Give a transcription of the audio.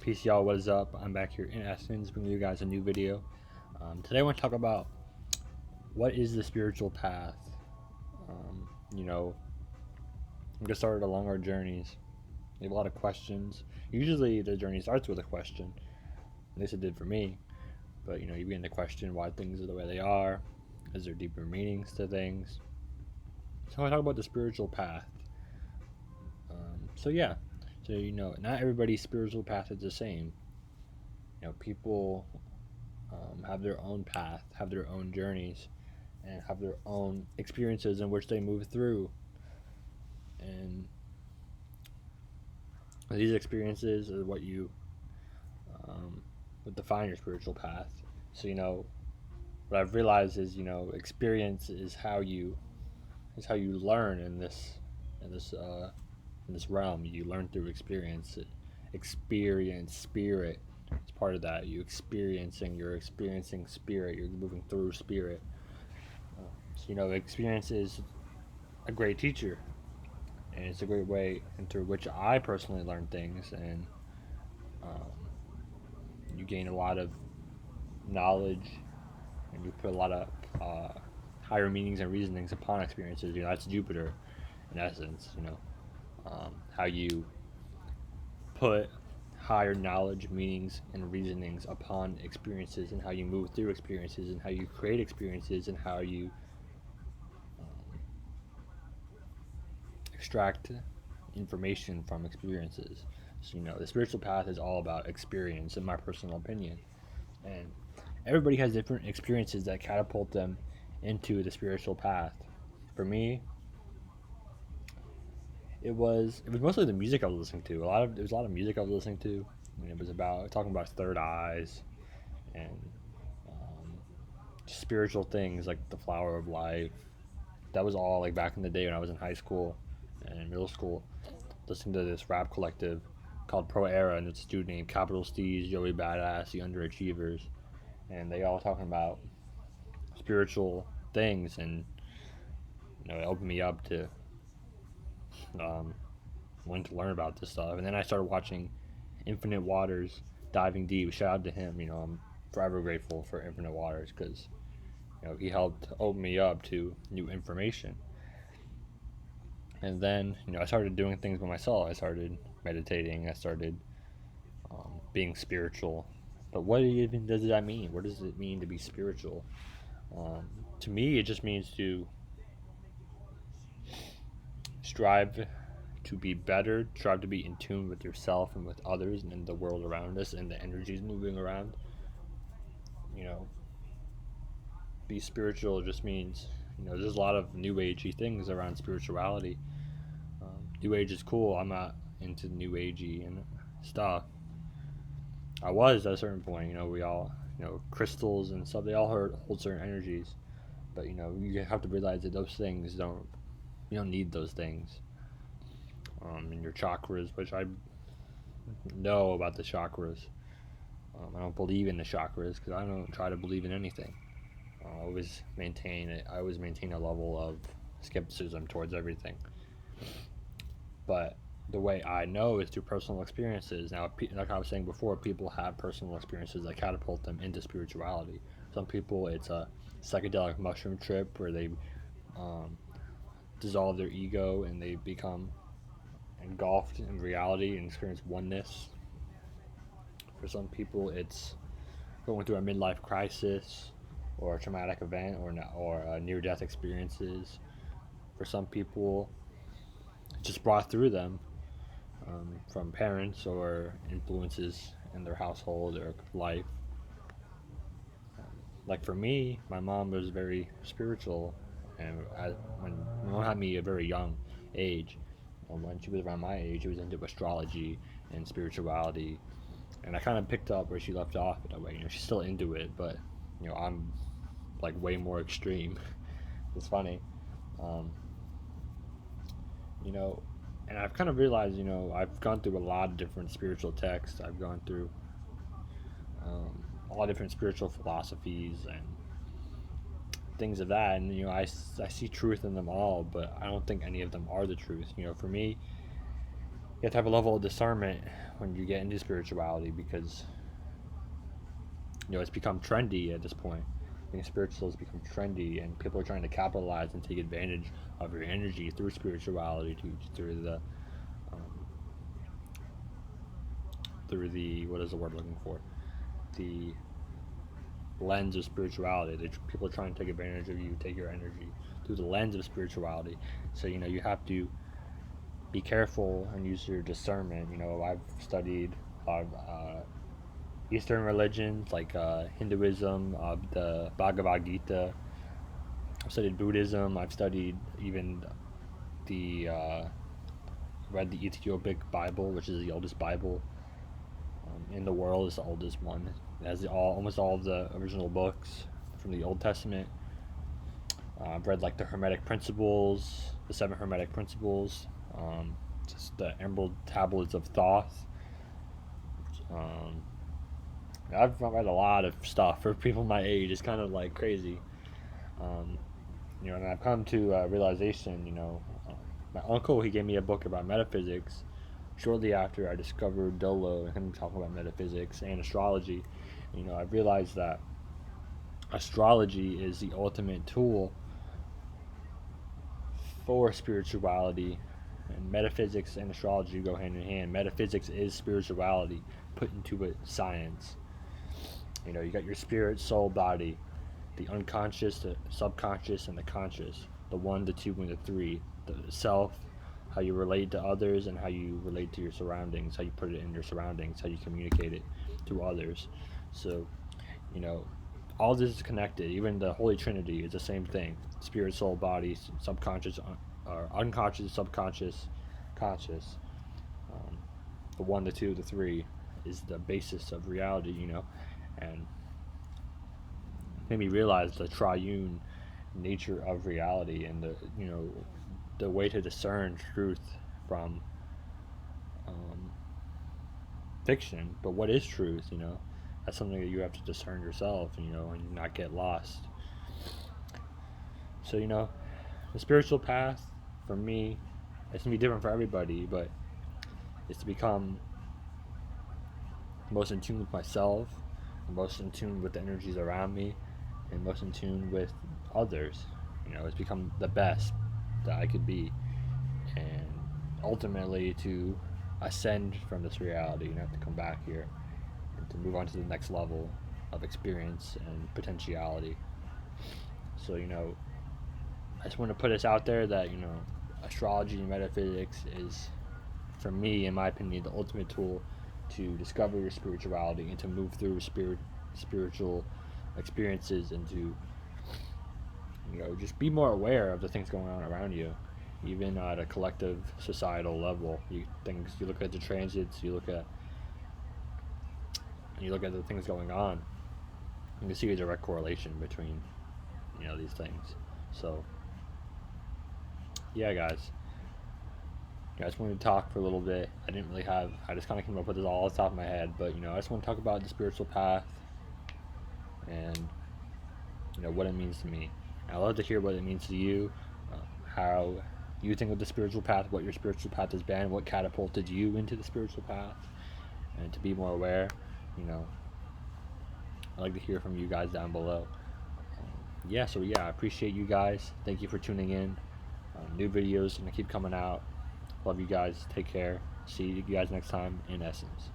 Peace, y'all. What is up? I'm back here in Essence, bringing you guys a new video. Today, I want to talk about what is the spiritual path. You know, we get started along our journeys. We have a lot of questions. Usually, the journey starts with a question. At least it did for me. But you begin to question why things are the way they are. Is there deeper meanings to things? So I talk about the spiritual path. So not everybody's spiritual path is the same. People have their own path, have their own journeys, and have their own experiences in which they move through. And these experiences are what would define your spiritual path. So what I've realized is experience is how you learn in this realm. You learn through experience. Spirit. It's part of that. You're experiencing spirit. You're moving through spirit. Experience is a great teacher, and it's a great way through which I personally learn things, and you gain a lot of knowledge, and you put a lot of higher meanings and reasonings upon experiences. That's Jupiter, in essence. How you put higher knowledge, meanings, and reasonings upon experiences, and how you move through experiences, and how you create experiences, and how you extract information from experiences. So the spiritual path is all about experience, in my personal opinion, and everybody has different experiences that catapult them into the spiritual path. For me, it was mostly the music I was listening to. There was a lot of music I was listening to, and it was talking about third eyes and spiritual things like the flower of life. That was all like back in the day when I was in high school and middle school, listening to this rap collective called Pro Era, and it's a dude named Capital Steez, Joey Badass, the Underachievers, and they all talking about spiritual things, and it opened me up to wanting to learn about this stuff. And then I started watching Infinite Waters, Diving Deep. Shout out to him. I'm forever grateful for Infinite Waters, because he helped open me up to new information. And then I started doing things by myself. I started meditating. I started being spiritual. But what even does that mean? What does it mean to be spiritual? To me, it just means to strive to be better, strive to be in tune with yourself and with others and in the world around us and the energies moving around. Be spiritual just means, there's a lot of new agey things around spirituality. New age is cool. I'm not into new agey and stuff. I was at a certain point. We all, crystals and stuff, they all hold certain energies. But you have to realize that those things you don't need those things. And your chakras, which I know about the chakras. I don't believe in the chakras because I don't try to believe in anything. I always maintain a level of skepticism towards everything. But the way I know is through personal experiences. Now, like I was saying before, people have personal experiences that catapult them into spirituality. Some people, it's a psychedelic mushroom trip where they dissolve their ego and they become engulfed in reality and experience oneness. For some people, it's going through a midlife crisis or a traumatic event or near-death experiences. For some people, it's just brought through them from parents or influences in their household or life. Like for me, my mom was very spiritual, and when my mom had me at a very young age, when she was around my age, she was into astrology and spirituality, and I kind of picked up where she left off in a way. She's still into it, but I'm like way more extreme. It's funny, and I've kind of realized, I've gone through a lot of different spiritual texts. I've gone through a lot of different spiritual philosophies and things of that, and I see truth in them all, but I don't think any of them are the truth. For me, you have to have a level of discernment when you get into spirituality, because it's become trendy at this point. Being spiritual has become trendy, and people are trying to capitalize and take advantage of your energy through spirituality, um, through the what is the word I'm looking for? The lens of spirituality. People are trying to take advantage of you, take your energy through the lens of spirituality. So you have to be careful and use your discernment. I've studied Eastern religions like Hinduism, the Bhagavad Gita. I've studied Buddhism. I've studied even the read the Ethiopic Bible, which is the oldest Bible in the world. It's the oldest one. It has almost all of the original books from the Old Testament. I've read like the Hermetic Principles, the Seven Hermetic Principles, just the Emerald Tablets of Thoth. I've read a lot of stuff for people my age. It's kind of like crazy. And I've come to a realization. My uncle, he gave me a book about metaphysics shortly after I discovered Dolo and him talking about metaphysics and astrology. I've realized that astrology is the ultimate tool for spirituality, and metaphysics and astrology go hand in hand. Metaphysics is spirituality put into a science. You got your spirit, soul, body, the unconscious, the subconscious, and the conscious, the one, the two, and the three, the self, how you relate to others, and how you relate to your surroundings, how you put it in your surroundings, how you communicate it to others. So, all this is connected. Even the Holy Trinity is the same thing: spirit, soul, body, subconscious, or unconscious, subconscious, conscious. The one, the two, the three is the basis of reality. And made me realize the triune nature of reality, and the way to discern truth from fiction. But what is truth? That's something that you have to discern yourself, and not get lost. So the spiritual path for me, it's gonna be different for everybody, but it's to become most in tune with myself, most in tune with the energies around me, and most in tune with others. It's become the best that I could be, and ultimately to ascend from this reality, to come back here and to move on to the next level of experience and potentiality. So I just want to put this out there that astrology and metaphysics is, for me, in my opinion, the ultimate tool to discover your spirituality and to move through spiritual experiences, and to just be more aware of the things going on around you, even at a collective societal level. You look at the transits, you look at the things going on, you can see a direct correlation between these things. So yeah, guys, I just wanted to talk for a little bit. I just kind of came up with this all off the top of my head, but I just want to talk about the spiritual path and what it means to me. I love to hear what it means to you, how you think of the spiritual path, what your spiritual path has been, what catapulted you into the spiritual path, and to be more aware. I'd like to hear from you guys down below. I appreciate you guys. Thank you for tuning in. New videos gonna keep coming out. Love you guys. Take care. See you guys next time in Essence.